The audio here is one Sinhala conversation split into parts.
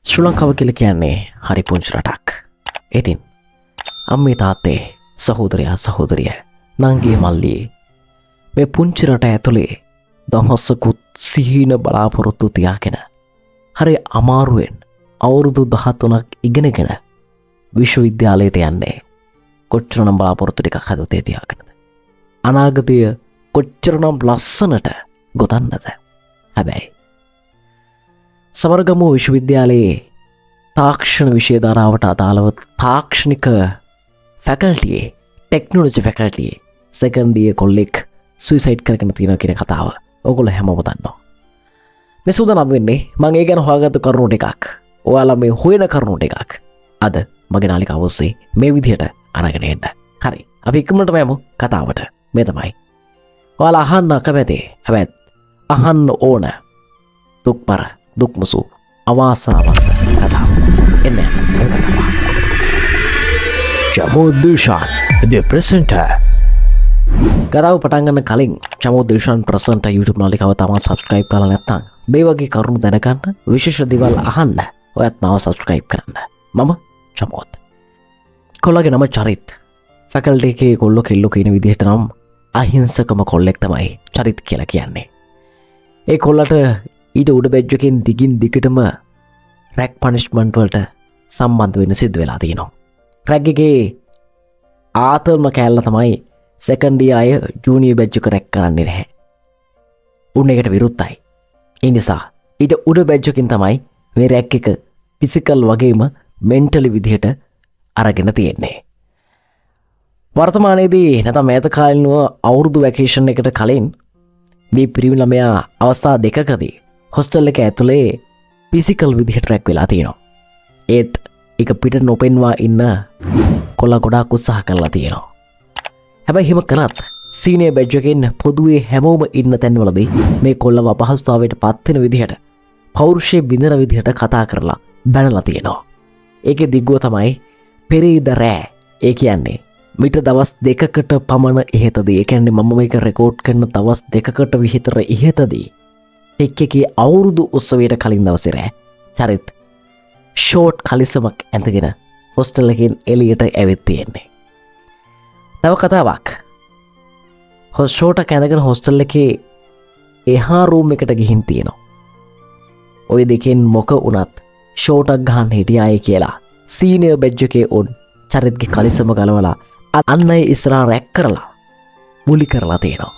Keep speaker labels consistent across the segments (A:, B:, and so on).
A: ශ්‍රී ලංකාව කියලා කියන්නේ හරි පුංචි රටක්. ඉතින් අම්මේ තාත්තේ සහෝදරයා සහෝදරිය නංගී මල්ලී මේ පුංචි රට ඇතුලේ දහසකුත් සිහින බලාපොරොත්තු තියාගෙන හරි අමාරුවෙන් අවුරුදු 13ක් ඉගෙනගෙන විශ්වවිද්‍යාලයට යන්නේ කොච්චරනම් බලාපොරොත්තු ටිකක් හදවතේ තියාගෙනද? අනාගතය කොච්චරනම් ලස්සනට ගොතන්නද? හැබැයි සමරගමුව විශ්වවිද්‍යාලයේ තාක්ෂණ විෂය ධාරාවට අදාළව තාක්ෂණික ෆැකල්ටියේ ටෙක්නොලොජි ෆැකල්ටියේ සෙකන්ඩ් ඉයර් කොල්ලෙක් සුයිසයිඩ් කරගෙන තියෙනවා කියන කතාව ඔයගොල්ලෝ හැමෝම දන්නවා. මේ සූදානම් වෙන්නේ මම ඒ ගැන හොයාගත්තු කරුණු ටිකක්. ඔයාලා මේ හොයන කරුණු ටිකක් අද මගේ නාලිකාව ඔස්සේ මේ විදිහට අරගෙන එන්න. හරි. අපි ඉක්මනටම යමු කතාවට. මේ තමයි. ඔයාලා අහන්න කැමති. හැබැයි අහන්න ඕන දුක්පර දුක්මුසු අවාසනාවක් කතාව. එන්න කතාව. චමෝ දිල්ෂාන් the presenter. කතාව පටන් ගන්න කලින් චමෝ දිල්ෂාන් presenter YouTube නාලිකාව තමා subscribe කරලා නැත්නම් මේ වගේ කරුණු දැනගන්න විශේෂ දේවල් අහන්න ඔයත් මාව subscribe කරන්න. මම චමෝත්. කොල්ලගේ නම චරිත්. ෆැකල්ටි එකේ කොල්ලෝ කෙල්ලෝ කියන විදිහට නම් අහිංසකම කොල්ලෙක් තමයි චරිත් කියලා කියන්නේ. ඒ කොල්ලට ඊට උඩ බැජ්ජකින් දිගින් දිගටම රැක් පනිෂ්මන්ට් වලට සම්බන්ධ වෙන්න සිද්ධ වෙලා තියෙනවා. රැක් එකේ ආතල්ම කෑල්ල තමයි සෙකන්ඩ් ඉයර් අය ජූනියර් බැජ් එක රැක් කරන්නේ නැහැ. උන් එකට විරුද්ධයි. ඒ නිසා ඊට උඩ බැජ්ජකින් තමයි මේ රැක් එක ෆිසිකල් වගේම මෙන්ටලි විදිහට අරගෙන තියෙන්නේ. වර්තමානයේදී නැත්නම් මෑත කාලිනව අවුරුදු වැකේෂන් එකට කලින් මේ පිරිමි ළමයා අවස්ථා දෙකකදී හොස්ටල් එක ඇතුලේ ෆිසිකල් විදිහට රැක් වෙලා තියෙනවා. ඒත් එක පිට නොපෙන්වා ඉන්න කොල්ලා ගොඩාක් උත්සාහ කරලා තියෙනවා. හැබැයි හිම කරත් සීනියර් බැජ් එකෙන් පොදුවේ හැමෝම ඉන්න තැන්වලදී මේ කොල්ලව අපහසුතාවයට පත් වෙන විදිහට පෞරුෂයේ බිඳන විදිහට කතා කරලා බැනලා තියෙනවා. ඒකේ දිග්ගුව තමයි පෙරේද රෑ. ඒ කියන්නේ මිට දවස් දෙකකට පමණ ඉහතදී, ඒ කියන්නේ මම මේක රෙකෝඩ් කරන දවස් දෙකකට විතර ඉහතදී ටෙක් එකේ අවුරුදු උත්සවයට කලින් දවසේ රෑ චරිත් ෂෝට් කලිසමක් ඇඳගෙන හොස්ටල් එකෙන් එළියට ඇවිත් තියෙන්නේ. තව කතාවක්. ෂෝට් ඇඳගෙන හොස්ටල් එකේ එහා රූම් එකට ගිහින් තියෙනවා. ওই දෙකෙන් මොක වුණත් ෂෝටක් ගහන්න හිටියායි කියලා සීනියර් බැජ් එකේ උන් චරිත්ගේ කලිසම ගලවලා අන්න ඒ ඉස්සරහා රැක් කරලා බුලි කරලා තියෙනවා.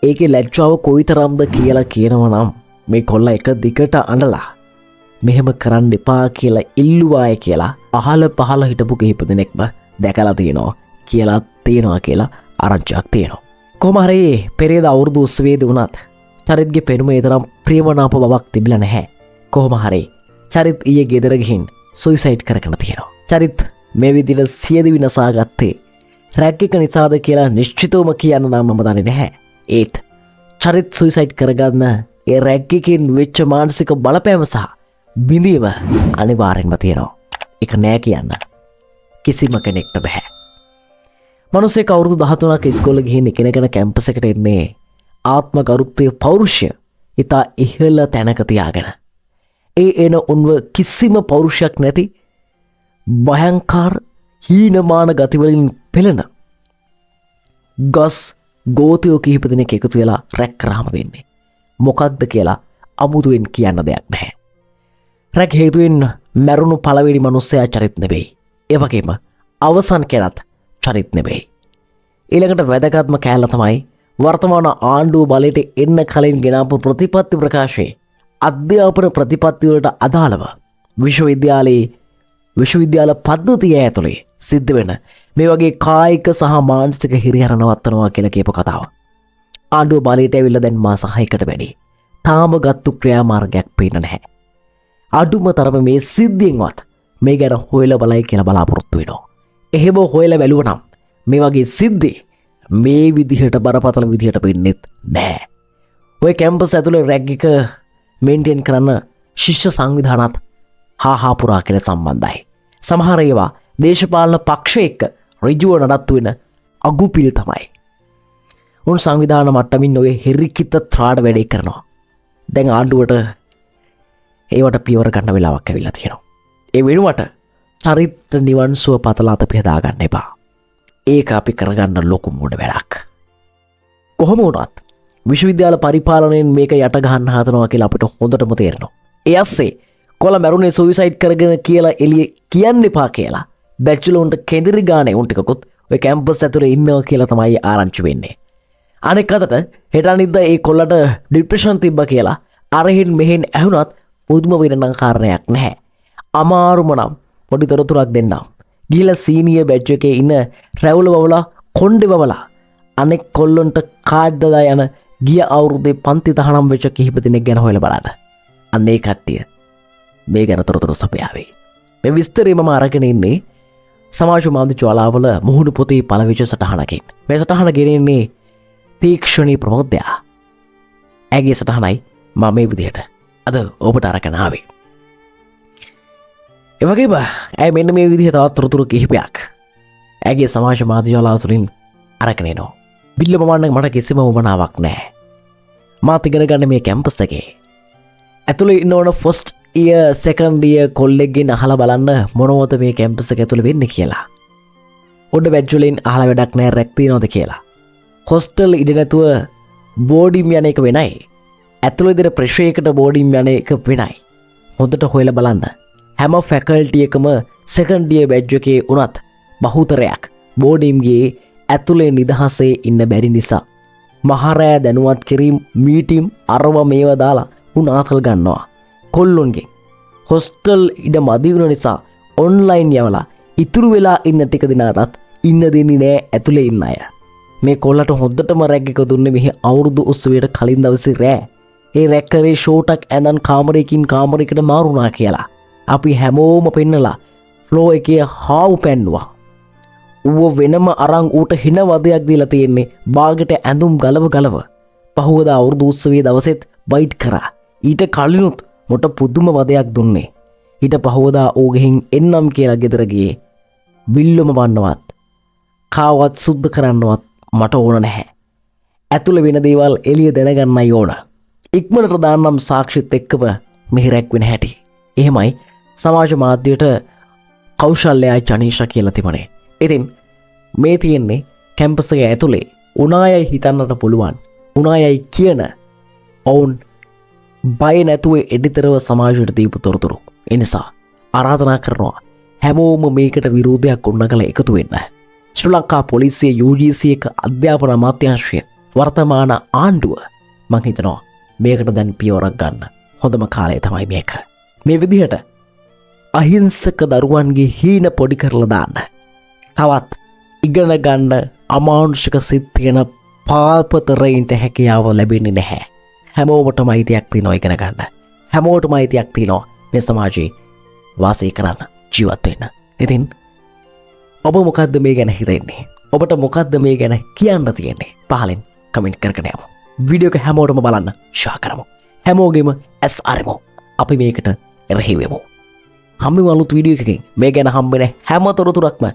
A: ඒකේ ලැජ්ජාව කොයිතරම්ද කියලා කියනවා නම් මේ කොල්ලා එක දිගට අඬලා මෙහෙම කරන්න එපා කියලා ඉල්ලුවාය කියලා පහළ හිටපු කිහිප දෙනෙක්ම දැකලා තියෙනවා කියලා ආරංචියක් තියෙනවා. කොහොම හරි පෙරේද අවුරුදු උත්සවයේදී වුණත් චරිත්ගේ පෙනුම ඒ තරම් ප්‍රියමනාප බවක් තිබිලා නැහැ. කොහොම හරි චරිත් ඊයේ ගෙදර ගිහින් සුයිසයිඩ් කරගෙන තියෙනවා. චරිත් මේ විදිහට සියදිවි නසා ගත්තේ රැක් එක නිසාද කියලා නිශ්චිතවම කියන්න නම් මම දන්නේ නැහැ. ඒත් චරිත් සුයිසයිඩ් කරගන්න ඒ රැක් එකෙන් වෙච්ච මානසික බලපෑම සහ බිඳීම අනිවාර්යෙන්ම තියෙනවා. ඒක නෑ කියන්න කිසිම කෙනෙක්ට බෑ. මිනිස්සෙක් අවුරුදු 13ක් ඉස්කෝලේ ගිහින් ඉගෙනගෙන කැම්පස් එකට එන්නේ ආත්ම ගරුත්වයේ පෞරුෂය ඉතා ඉහළ තැනක තියාගෙන. ඒ එන උන්ව කිසිම පෞරුෂයක් නැති භයංකාර හීනමාන ගතිවලින් පෙළෙන ගස් ගෝතයෝ කිහිප දෙනෙක් එකතු වෙලා රැක් කරාම වෙන්නේ මොකක්ද කියලා අමුතුවෙන් කියන්න දෙයක් නැහැ. රැක් හේතුවෙන් මැරුණු පළවෙනි මිනිස්සයා චරිත් නෙවෙයි. ඒ වගේම අවසන් කෙනත් චරිත් නෙවෙයි. ඊළඟට වැදගත්ම කෑල්ල තමයි වර්තමාන ආණ්ඩුව බලයට එන්න කලින් ගෙනාපු ප්‍රතිපත්ති ප්‍රකාශයේ අධ්‍යාපන ප්‍රතිපත්ති වලට අදාළව විශ්වවිද්‍යාල පද්ධතිය ඇතුලේ සිද්ධ වෙන මේ වගේ කායික සහ මානසික හිරිහැර නවත්තනවා කියලා කියපු කතාව. ආණ්ඩුව බලයට ඇවිල්ලා දැන් මාස 6කට වැඩි. තාම ගත්තු ක්‍රියාමාර්ගයක් පේන්න නැහැ. අඩුම තරම මේ සිද්ධියෙන්වත් මේ ගැන හොයලා බලයි කියලා බලාපොරොත්තු වෙනවා. එහෙම හොයලා බැලුවනම් මේ වගේ සිද්ධි මේ විදිහට බරපතල විදිහට වෙන්නේත් නැහැ. ඔය කැම්පස් ඇතුලේ රැග් එක මේන්ටේන් කරන්න ශිෂ්‍ය සංවිධානත් හා පුරා කියලා සම්බන්ධයි. සමහර ඒවා දේශපාලන පක්ෂ එක්ක ඍජුව නඩත්තු වෙන අගුපිල් තමයි. උන් සංවිධාන මට්ටමින් ඔය හෙරිකිත ත්‍රාඩ වැඩේ කරනවා. දැන් ආණ්ඩුවට ඒවට පියවර ගන්න වෙලාවක් ඇවිල්ලා තියෙනවා. ඒ වෙනුවට චරිත නිවන් සුව පතලා අත පෙදා ගන්න එපා. ඒක අපි කරගන්න ලොකු මෝඩ වැඩක්. කොහොම වුණත් විශ්වවිද්‍යාල පරිපාලනයෙන් මේක යට ගහන්න හදනවා කියලා අපිට හොඳටම තේරෙනවා. ඒ අස්සේ කොළ මැරුණේ සුයිසයිඩ් කරගෙන කියලා එළිය කියන්න එපා කියලා බැචලර්න්ට කෙඳිරි ගානේ උන් ටිකකුත් ඔය කැම්පස් ඇතුලේ ඉන්නවා කියලා තමයි ආරංචි වෙන්නේ. අනෙක් අතට හෙට අනිද්දා ඒ කොල්ලට ડિප්‍රෙෂන් තිබ්බා කියලා අරහින් මෙහෙන් ඇහුණත් පුදුම වෙනනම් කාරණයක් නැහැ. අමාරුම නම් පොඩි තොරතුරක් දෙන්නම්. ගිහිලා සීනියර් බැච් එකේ ඉන්න රැවුල වවලා කොණ්ඩේ වවලා අනෙක් කොල්ලොන්ට කාඩ් දාලා යන ගිය අවුරුද්දේ පන්ති තහනම් වෙච්ච කිහිප දෙනෙක් ගැන හොයලා බලන්න. අන්න ඒ කට්ටිය මේ ගැන තොරතුරු සපයාවේ. මේ විස්තරය මම අරගෙන ඉන්නේ සමාජ මාධ්‍ය ජාලාවල මුහුණු පොතේ පළවෙනි සටහනකින්. මේ සටහන ගෙනෙන්නේ තීක්ෂණී ප්‍රමෝදයා. ඇගේ සටහනයි මම මේ විදිහට අද ඔබට අරගෙන ආවේ. ඒ වගේම ඇය මෙන්න මේ විදිහට තවත් තොරතුරු කිහිපයක් ඇගේ සමාජ මාධ්‍ය ජාලාව තුළින් අරගෙන එනවා. බිල්ල මමන්න මට කිසිම උවමනාවක් නැහැ. මාත් ඉගෙන ගන්න මේ කැම්පස් එකේ ඇතුළේ ඉන්න ඕන ෆස්ට් ඉයර් සෙකන්ඩ් ඉයර් කොල්ලෙක්ගෙන් අහලා බලන්න මොනවද මේ කැම්පස් එක ඇතුළේ වෙන්නේ කියලා. උඩ බැච් වලින් අහලා වැඩක් නැහැ රැක් තියනවද කියලා. හොස්ටල් ඉඳ නැතුව බෝඩිම් යන එක වෙනයි. ඇතුළේ දෙන ප්‍රෙෂර් එකට බෝඩිම් යන එක වෙනයි. හොඳට හොයලා බලන්න. හැම ෆැකල්ටි එකම සෙකන්ඩ් ඉයර් බැච් එකේ උනත් බහුතරයක් බෝඩිම්ගේ ඇතුළේ නිදහසේ ඉන්න බැරි නිසා මහරෑ දැනුවත් කිරීම මීටිම් අරව මේව දාලා උන් ආතල් ගන්නවා. කොල්ලොන්ගේ හොස්ටල් ඉඩ මදි වුණ නිසා ඔන්ලයින් යවලා ඉතුරු වෙලා ඉන්න ටික දිනාටත් ඉන්න දෙන්නේ නෑ ඇතුලේ ඉන්න අය. මේ කොල්ලට හොද්දටම රැග් එක දුන්නේ මෙහි අවුරුදු උත්සවයට කලින් දවසේ රෑ. ඒ රැග් කරේ ෂෝටක් ඇඳන් කාමරයකින් කාමරයකට මාරුණා කියලා. අපි හැමෝම පෙන්නලා ෆ්ලෝ එකේ හාව් පැන්නුවා. ඌව වෙනම අරන් ඌට හින වදයක් දීලා තියෙන්නේ බාගෙට ඇඳුම් ගලව. පහුවදා අවුරුදු උත්සවයේ දවසෙත් වයිට් කරා. ඊට කලිනුත් මොට පුදුම වදයක් දුන්නේ. ඊට පහුවදා ඌ ගෙහින් එන්නම් කියලා ගෙදර ගියේ. බිල්ලම බන්නවත් කාවත් සුද්ධ කරන්නවත් මට ඕන නැහැ. ඇතුළේ වෙන දේවල් එළිය දැනගන්නයි ඕන. ඉක්මනට දාන්නම් සාක්ෂිත් එක්කම මෙහි රැක්වෙන හැටි. එහෙමයි සමාජ මාධ්‍යයට කෞශල්‍යයි ජනීෂා කියලා තිබුණේ. ඉතින් මේ තියෙන්නේ කැම්පස් එක ඇතුලේ උනායයි හිතන්නට පුළුවන්. උනායයි කියන ඔවුන් බය නැතුව එඩිතරව සමාජයට දීපු තොරතුරු. ඒ නිසා ආරාධනා කරනවා හැමෝම මේකට විරෝධයක් ගොඩනගලා එකතු වෙන්න. ශ්‍රී ලංකා පොලිසිය UGC එක අධ්‍යාපන අමාත්‍යාංශය වර්තමාන ආණ්ඩුව මං හිතනවා මේකට දැන් පියවරක් ගන්න හොඳම කාලය තමයි මේක. මේ විදිහට අහිංසක දරුවන්ගේ හීන පොඩි කරලා දාන්න. තවත් ඉගෙන ගන්න අමානුෂික සිත් තියෙන පාපතරයින්ට හැකියාව ලැබෙන්නේ නැහැ. හැමෝමටම අයිතියක් තියෙනවා ඉගෙන ගන්න. හැමෝටම අයිතියක් තියෙනවා මේ සමාජයේ වාසය කරන්න, ජීවත් වෙන්න. ඉතින් ඔබ මොකද්ද මේ ගැන හිතන්නේ? ඔබට මොකද්ද මේ ගැන කියන්න තියෙන්නේ? පහලින් කමෙන්ට් කරගෙන යමු. වීඩියෝ එක හැමෝටම බලන්න ෂෙයා කරමු. හැමෝගෙම ඇස් අරමු. අපි මේකට එරෙහි වෙමු. හම්බෙමු අලුත් වීඩියෝ එකකින්. මේ ගැන හම්බෙන හැම තොරතුරක්ම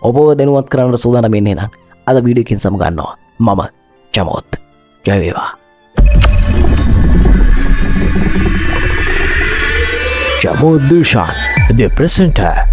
A: ඔබව දැනුවත් කරන්න සූදානම් වෙන්නේ නම් අද වීඩියෝ එකකින් සමගන්නවා. මම චමෝත්. ජය වේවා.
B: Jamod Dilshan, the presenter.